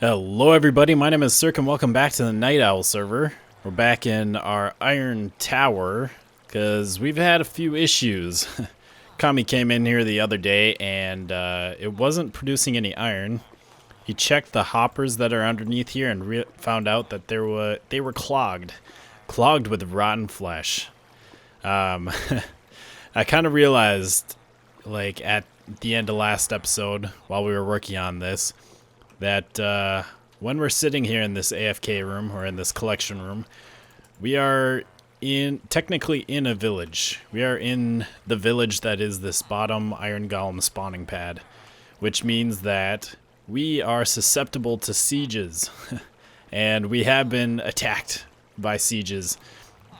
Hello everybody, my name is Sirhc and welcome back to the NightOwl server. We're back in our iron tower because we've had a few issues. Kami came in here the other day and it wasn't producing any iron. He checked the hoppers that are underneath here and found out that they were clogged with rotten flesh. I kind of realized, like at the end of last episode while we were working on this, that when we're sitting here in this AFK room or in this collection room, we are technically in a village. We are in the village that is this bottom iron golem spawning pad, which means that we are susceptible to sieges, and we have been attacked by sieges.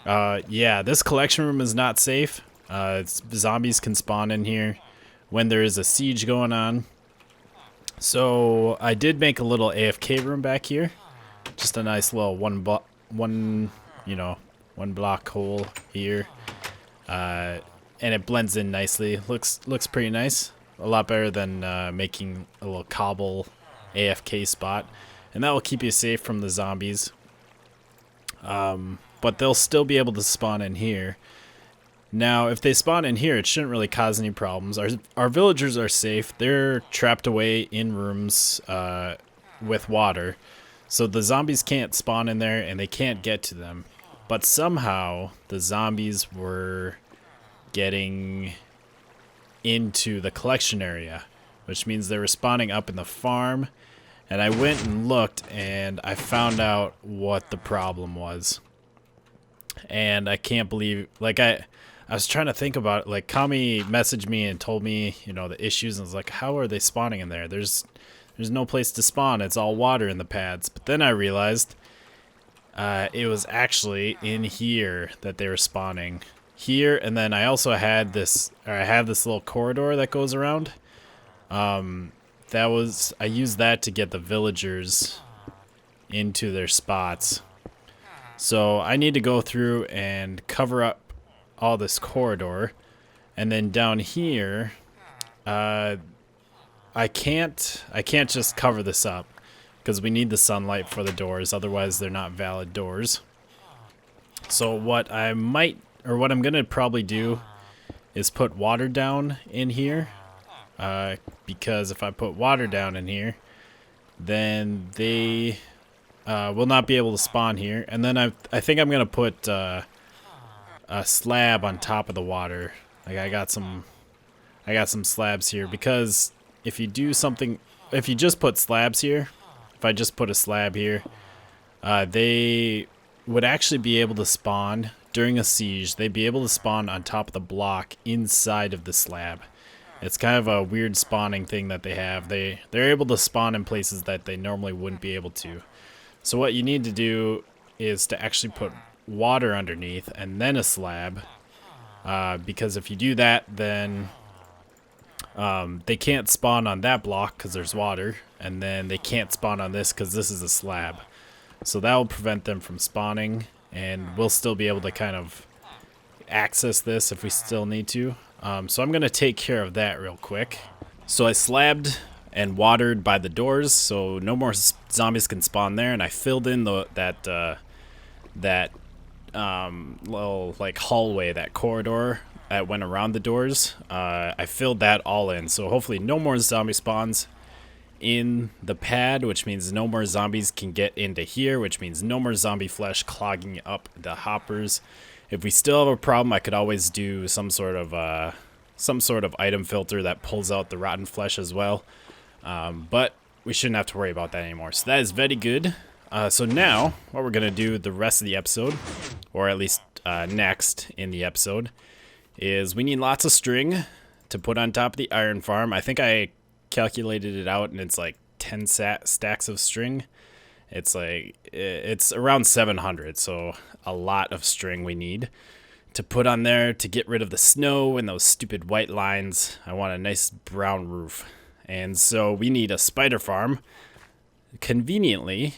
Yeah, this collection room is not safe. Zombies can spawn in here when there is a siege going on. So I did make a little AFK room back here, just a nice little one block hole here, and it blends in nicely. Looks pretty nice. A lot better than making a little cobble AFK spot, and that will keep you safe from the zombies. But they'll still be able to spawn in here. Now, if they spawn in here, it shouldn't really cause any problems. Our villagers are safe. They're trapped away in rooms with water. So the zombies can't spawn in there and they can't get to them. But somehow, the zombies were getting into the collection area, which means they were spawning up in the farm. And I went and looked and I found out what the problem was. And I can't believe, I was trying to think about it. Like, Kami messaged me and told me, the issues, and I was like, how are they spawning in there? There's no place to spawn. It's all water in the pads. But then I realized it was actually in here that they were spawning. Here, and then I also had I have this little corridor that goes around. I used that to get the villagers into their spots. So I need to go through and cover up all this corridor, and then down here I can't just cover this up because we need the sunlight for the doors, otherwise they're not valid doors. So what I'm gonna probably do is put water down in here, because if I put water down in here, then they will not be able to spawn here. And then I think I'm gonna put a slab on top of the water. Like, I got some slabs here, because if you just put slabs here, if I just put a slab here, they would actually be able to spawn during a siege. They'd be able to spawn on top of the block inside of the slab. It's kind of a weird spawning thing that they have. They're able to spawn in places that they normally wouldn't be able to. So what you need to do is to actually put water underneath and then a slab, because if you do that, then they can't spawn on that block because there's water, and then they can't spawn on this because this is a slab. So that will prevent them from spawning, and we'll still be able to kind of access this if we still need to. So I'm going to take care of that real quick. So I slabbed and watered by the doors so no more zombies can spawn there, and I filled in that little hallway, that corridor that went around the doors. I filled that all in, so hopefully no more zombie spawns in the pad, which means no more zombies can get into here, which means no more zombie flesh clogging up the hoppers. If we still have a problem, I could always do some sort of item filter that pulls out the rotten flesh as well, but we shouldn't have to worry about that anymore. So that is very good. So now, what we're going to do the rest of the episode, or at least next in the episode, is we need lots of string to put on top of the iron farm. I think I calculated it out, and it's like 10 stacks of string. It's around 700, so a lot of string we need to put on there to get rid of the snow and those stupid white lines. I want a nice brown roof. And so we need a spider farm. Conveniently,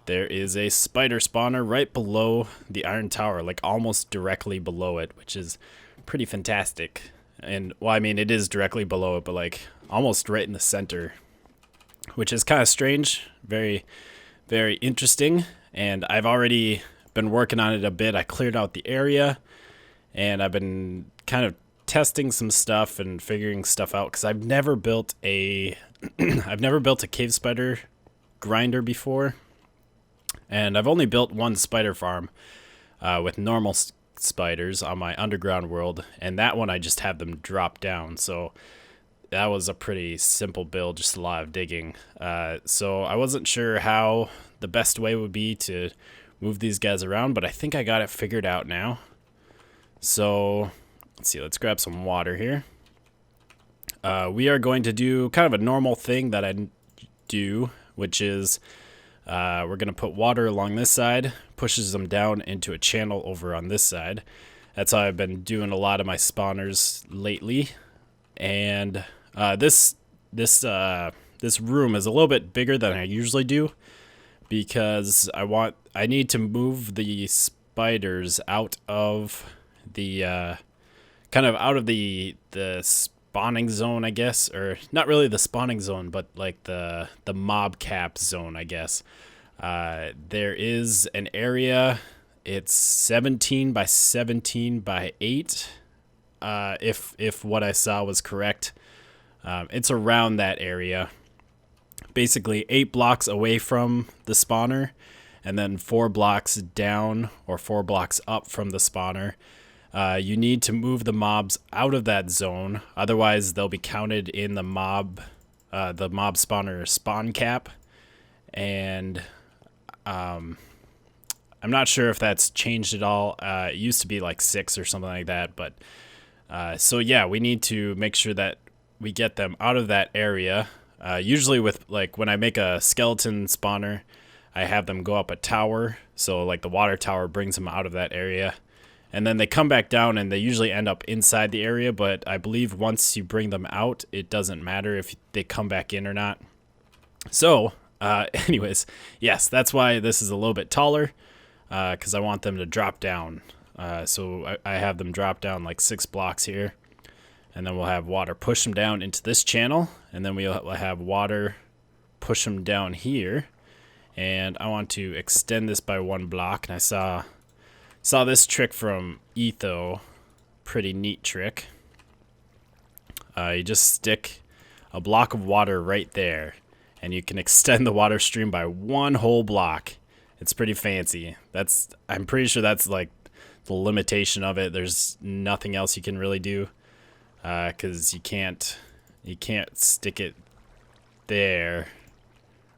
there is a spider spawner right below the iron tower, like almost directly below it, which is pretty fantastic. And, well, I mean, it is directly below it, but like almost right in the center. which is kind of strange. Very, very interesting. And I've already been working on it a bit. I cleared out the area, and I've been kind of testing some stuff and figuring stuff out, because I've never built a I've never built a cave spider grinder before, and I've only built one spider farm with normal spiders on my underground world, and that one I just have them drop down. So that was a pretty simple build, just a lot of digging. So I wasn't sure how the best way would be to move these guys around, but I think I got it figured out now. So let's see, let's grab some water here. We are going to do kind of a normal thing that I do, which is we're going to put water along this side, pushes them down into a channel over on this side. That's how I've been doing a lot of my spawners lately. And this room is a little bit bigger than I usually do, because I need to move the spiders out of the kind of out of the spawning zone, I guess, or not really the spawning zone, but like the mob cap zone, I guess. There is an area. It's 17 by 17 by 8. If what I saw was correct. It's around that area. Basically 8 blocks away from the spawner, and then 4 blocks down or 4 blocks up from the spawner. You need to move the mobs out of that zone, otherwise they'll be counted in the mob spawner spawn cap. And I'm not sure if that's changed at all. It used to be like 6 or something like that, but so yeah, we need to make sure that we get them out of that area. Usually with, like, when I make a skeleton spawner, I have them go up a tower, so like the water tower brings them out of that area. And then they come back down, and they usually end up inside the area, but I believe once you bring them out, it doesn't matter if they come back in or not. So, anyways, yes, that's why this is a little bit taller, because I want them to drop down. So I have them drop down like 6 blocks here, and then we'll have water push them down into this channel, and then we'll have water push them down here. And I want to extend this by 1 block, and I saw this trick from Etho. Pretty neat trick. You just stick a block of water right there, and you can extend the water stream by 1 whole block. It's pretty fancy. I'm pretty sure that's like the limitation of it. There's nothing else you can really do, because you can't stick it there.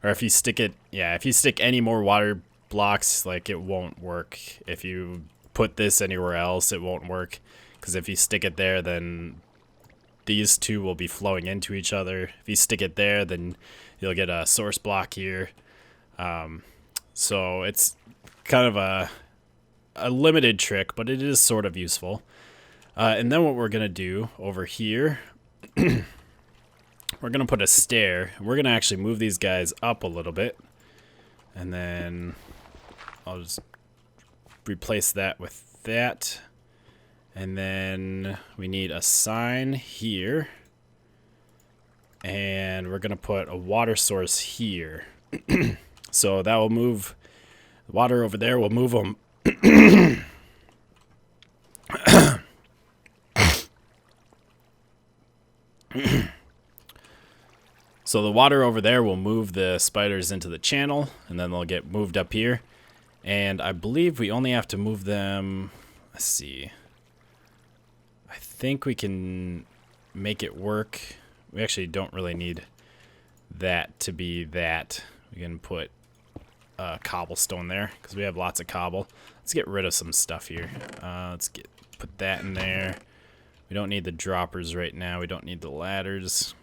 Or if you stick any more water blocks, like, it won't work. If you put this anywhere else, it won't work, because if you stick it there, then these two will be flowing into each other. If you stick it there, then you'll get a source block here. So it's kind of a limited trick, but it is sort of useful. And then what we're gonna do over here, we're gonna put a stair. We're gonna actually move these guys up a little bit, and then I'll just replace that with that. And then we need a sign here, and we're gonna put a water source here. So that will move the water over there. We'll move them. So the water over there will move the spiders into the channel, and then they'll get moved up here. And I believe we only have to move them. Let's see. I think we can make it work. We actually don't really need that to be that. We can put cobblestone there, because we have lots of cobble. Let's get rid of some stuff here. Put that in there. We don't need the droppers right now. We don't need the ladders.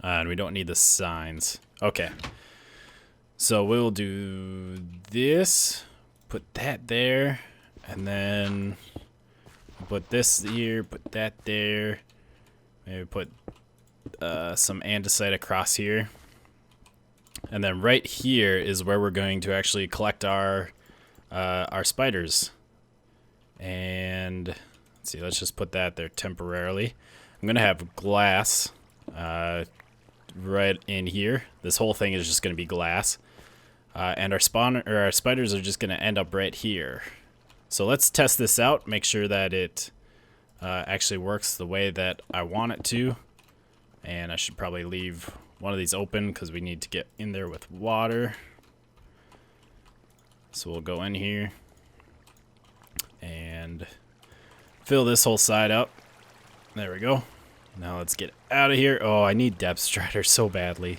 And we don't need the signs. Okay. So we'll do this. Put that there. And then put this here. Put that there. Maybe put some andesite across here. And then right here is where we're going to actually collect our spiders. And let's see, let's just put that there temporarily. I'm gonna have glass right in here. This whole thing is just going to be glass. And our spiders are just going to end up right here. So let's test this out, make sure that it actually works the way that I want it to. And I should probably leave one of these open because we need to get in there with water. So we'll go in here and fill this whole side up. There we go. Now let's get out of here. Oh, I need Depth Strider so badly.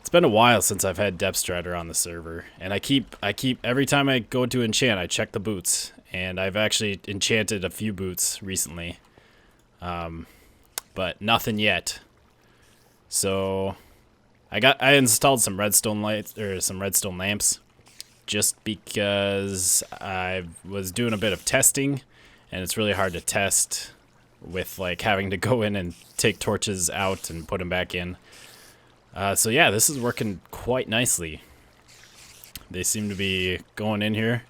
It's been a while since I've had Depth Strider on the server, and I keep every time I go to enchant, I check the boots, and I've actually enchanted a few boots recently, but nothing yet. So I installed some redstone lights or some redstone lamps, just because I was doing a bit of testing, and it's really hard to test with like having to go in and take torches out and put them back in. So yeah, this is working quite nicely. They seem to be going in here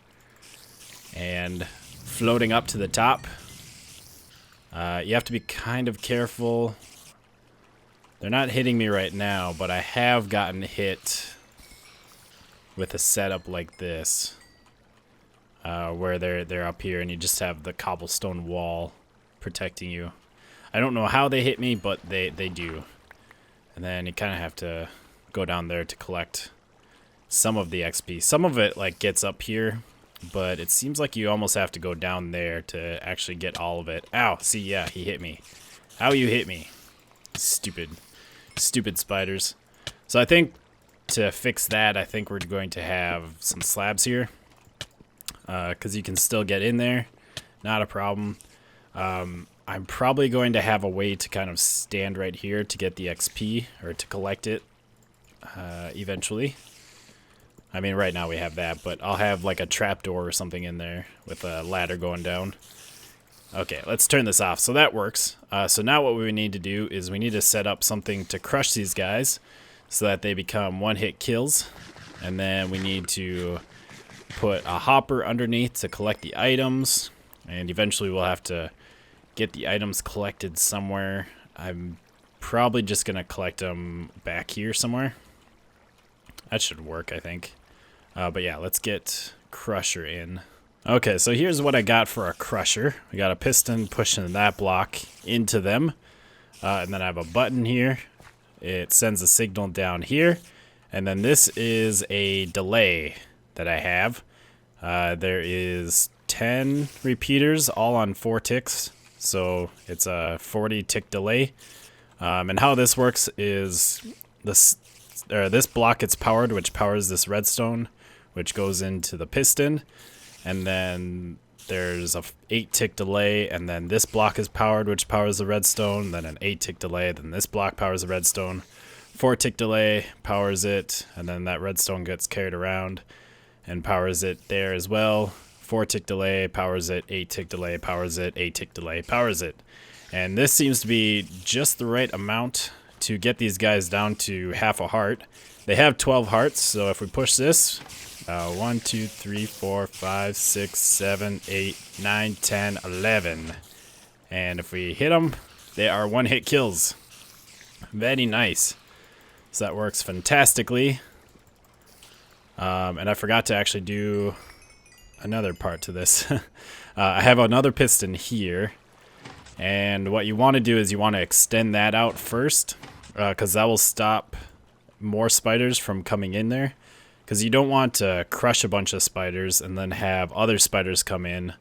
and floating up to the top. You have to be kind of careful. They're not hitting me right now, but I have gotten hit with a setup like this, where they're up here and you just have the cobblestone wall protecting you. I don't know how they hit me, but they do. And then you kind of have to go down there to collect some of the XP. Some of it like gets up here, but it seems like you almost have to go down there to actually get all of it. Ow, see, yeah, he hit me. How you hit me? Stupid spiders. So I think to fix that, I think we're going to have some slabs here, because you can still get in there. Not a problem. I'm probably going to have a way to kind of stand right here to get the XP, or to collect it eventually. I mean, right now we have that, but I'll have like a trapdoor or something in there with a ladder going down. Okay, let's turn this off. So that works. So now what we need to do is we need to set up something to crush these guys so that they become one-hit kills. And then we need to put a hopper underneath to collect the items. And eventually we'll have to get the items collected somewhere. I'm probably just going to collect them back here somewhere. That should work, I think. But yeah, let's get Crusher in. Okay, so here's what I got for a Crusher. We got a piston pushing that block into them. And then I have a button here. It sends a signal down here. And then this is a delay that I have. There is 10 repeaters, all on 4 ticks. So it's a 40 tick delay. And how this works is this block gets powered, which powers this redstone, which goes into the piston. And then there's a 8 tick delay, and then this block is powered, which powers the redstone. Then an 8 tick delay, then this block powers the redstone. 4 tick delay powers it, and then that redstone gets carried around and powers it there as well. 4 tick delay powers it, 8 tick delay powers it, 8 tick delay powers it. And this seems to be just the right amount to get these guys down to half a heart. They have 12 hearts, so if we push this, 1, 2, 3, 4, 5, 6, 7, 8, 9, 10, 11. And if we hit them, they are one-hit kills. Very nice. So that works fantastically. And I forgot to actually do another part to this. I have another piston here, and what you want to do is you want to extend that out first, because that will stop more spiders from coming in there, because you don't want to crush a bunch of spiders and then have other spiders come in,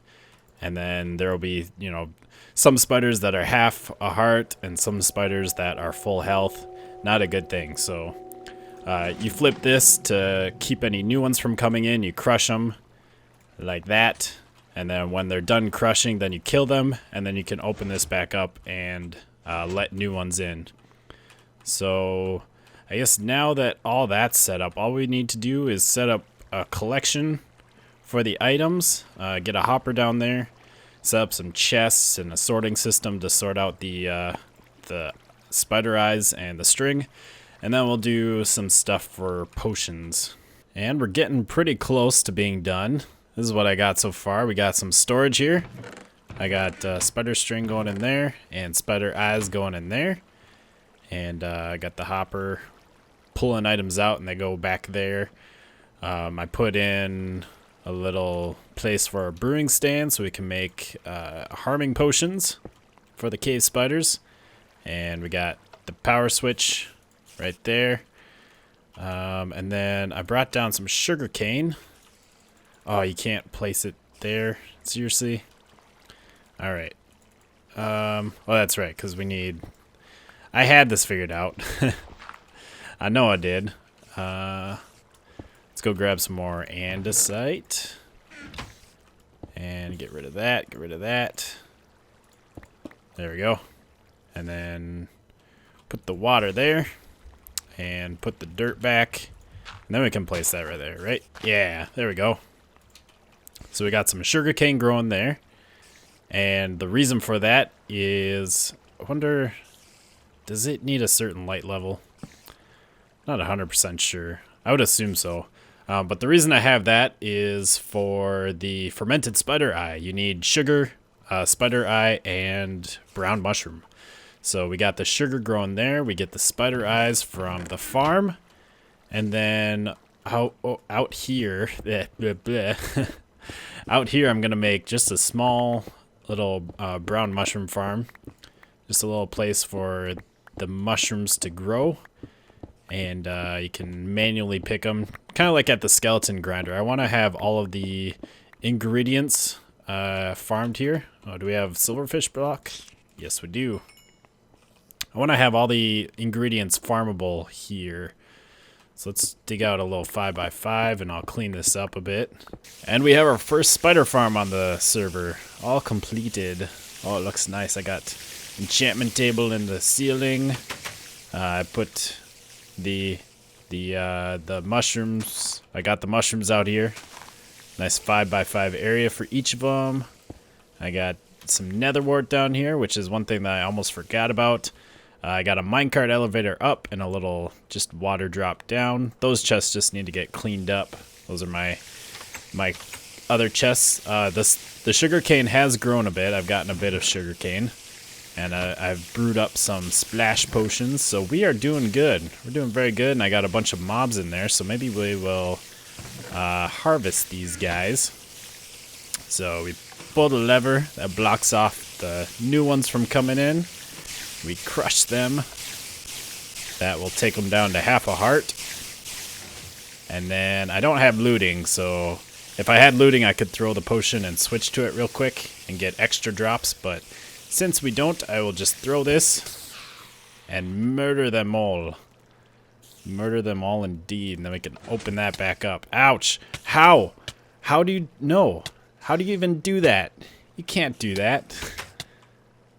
and then there will be, you know, some spiders that are half a heart and some spiders that are full health. Not a good thing. So you flip this to keep any new ones from coming in. You crush them like that, and then when they're done crushing, then you kill them, and then you can open this back up and let new ones in. So I guess now that all that's set up, all we need to do is set up a collection for the items, get a hopper down there, set up some chests and a sorting system to sort out the spider eyes and the string, and then we'll do some stuff for potions. And we're getting pretty close to being done. This is what I got so far. We got some storage here. I got spider string going in there and spider eyes going in there. And I got the hopper pulling items out and they go back there. I put in a little place for our brewing stand so we can make harming potions for the cave spiders. And we got the power switch right there. And then I brought down some sugar cane. Oh, you can't place it there. Seriously? Alright. Well, that's right, because we need... I had this figured out. I know I did. Let's go grab some more andesite. And get rid of that, get rid of that. There we go. And then put the water there. And put the dirt back. And then we can place that right there, right? Yeah, there we go. So we got some sugarcane growing there. And the reason for that is, I wonder, does it need a certain light level? Not 100% sure. I would assume so. But the reason I have that is for the fermented spider eye. You need sugar, spider eye, and brown mushroom. So we got the sugar growing there. We get the spider eyes from the farm. And then out here, out here I'm going to make just a small little brown mushroom farm. Just a little place for the mushrooms to grow. And you can manually pick them, kind of like at the skeleton grinder. I want to have all of the ingredients farmed here. Oh, do we have silverfish block? Yes, we do. I want to have all the ingredients farmable here. So let's dig out a little 5x5 and I'll clean this up a bit. And we have our first spider farm on the server, all completed. Oh, it looks nice. I got enchantment table in the ceiling. I put the mushrooms. I got the mushrooms out here. Nice 5x5 area for each of them. I got some nether wart down here, which is one thing that I almost forgot about. I got a minecart elevator up and a little just water drop down. Those chests just need to get cleaned up. Those are my other chests. The sugar cane has grown a bit. I've gotten a bit of sugar cane. And I've brewed up some splash potions, so we are doing good. We're doing very good, and I got a bunch of mobs in there, so maybe we will harvest these guys. So we pull the lever that blocks off the new ones from coming in. We crush them. That will take them down to half a heart. And then I don't have looting, so if I had looting, I could throw the potion and switch to it real quick and get extra drops, but since we don't, I will just throw this and murder them all. Murder them all indeed, and then we can open that back up. Ouch! How? How do you know? How do you even do that? You can't do that.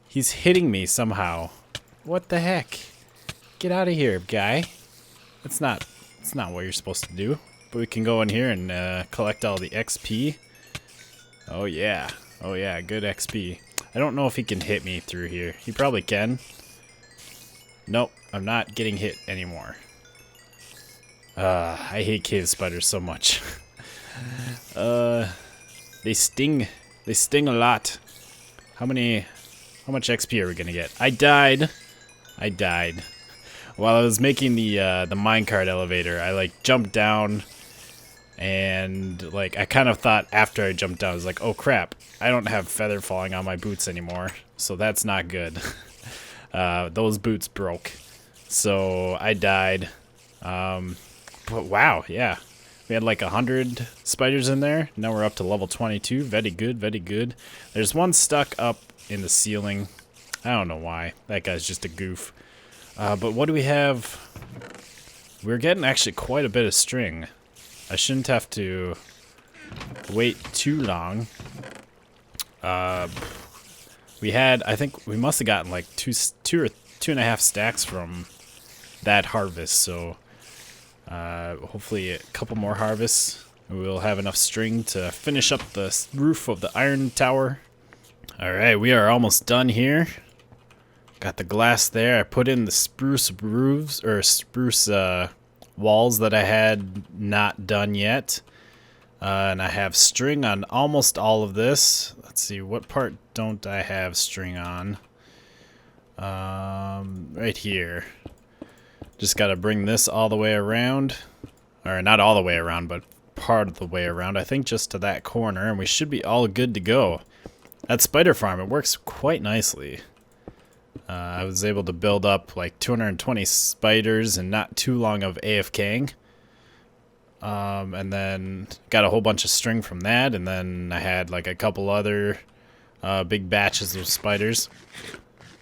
He's hitting me somehow. What the heck? Get out of here, guy. That's not what you're supposed to do. But we can go in here and collect all the XP. Oh yeah. Oh yeah, good XP. I don't know if he can hit me through here. He probably can. Nope, I'm not getting hit anymore. I hate cave spiders so much. They sting. They sting a lot. How much XP are we gonna get? I died. While I was making the minecart elevator, I like jumped down. And like I kind of thought after I jumped down, I was like, oh crap, I don't have feather falling on my boots anymore, so that's not good. Those boots broke, so I died. But wow, yeah, we had like 100 spiders in there. Now we're up to level 22. Very good, very good. There's one stuck up in the ceiling. I don't know why. That guy's just a goof. But what do we have? We're getting actually quite a bit of string. I shouldn't have to wait too long. We had, I think we must have gotten like two or 2.5 stacks from that harvest. So hopefully a couple more harvests. We'll have enough string to finish up the roof of the iron tower. All right, we are almost done here. Got the glass there. I put in the spruce roofs or spruce walls that I had not done yet. And I have string on almost all of this. Let's see, what part don't I have string on? Right here. Just got to bring this all the way around. Or not all the way around, but part of the way around. I think just to that corner, and we should be all good to go. That spider farm, it works quite nicely. I was able to build up like 220 spiders and not too long of AFKing. And then got a whole bunch of string from that, and then I had like a couple other big batches of spiders.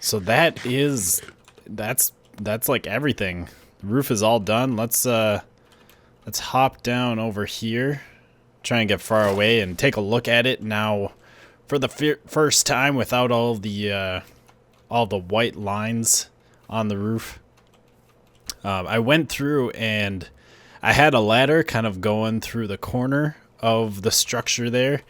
So that's like everything. The roof is all done. Let's hop down over here, try and get far away and take a look at it now for the first time without all the white lines on the roof. I went through and I had a ladder kind of going through the corner of the structure there,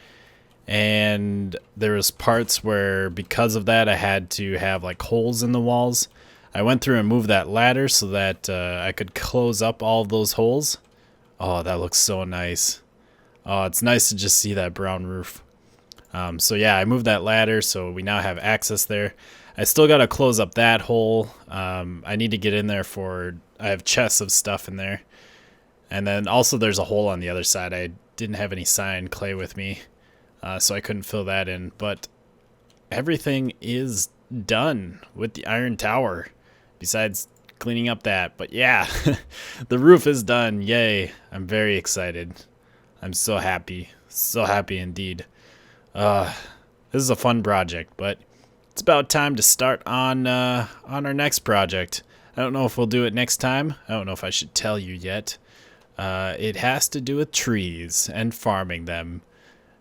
and there was parts where because of that I had to have like holes in the walls. I went through and moved that ladder so that I could close up all of those holes. Oh, that looks so nice. Oh, it's nice to just see that brown roof. So yeah, I moved that ladder so we now have access there. I still got to close up that hole. I need to get in there I have chests of stuff in there. And then also there's a hole on the other side. I didn't have any cyan clay with me, so I couldn't fill that in. But everything is done with the iron tower, besides cleaning up that. But yeah, the roof is done. Yay. I'm very excited. I'm so happy. So happy indeed. This is a fun project, but it's about time to start on our next project. I don't know if we'll do it next time. I don't know if I should tell you yet. It has to do with trees and farming them,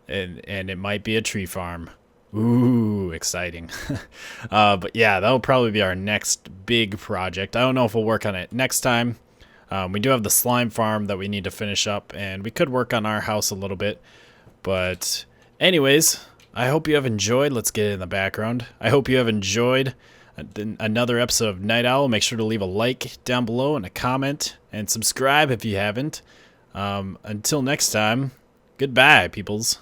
and it might be a tree farm. Ooh, exciting. But yeah, that'll probably be our next big project. I don't know if we'll work on it next time. We do have the slime farm that we need to finish up, and we could work on our house a little bit. But anyways, I hope you have enjoyed. Let's get it in the background. I hope you have enjoyed another episode of Night Owl. Make sure to leave a like down below and a comment, and subscribe if you haven't. Until next time, goodbye, peoples.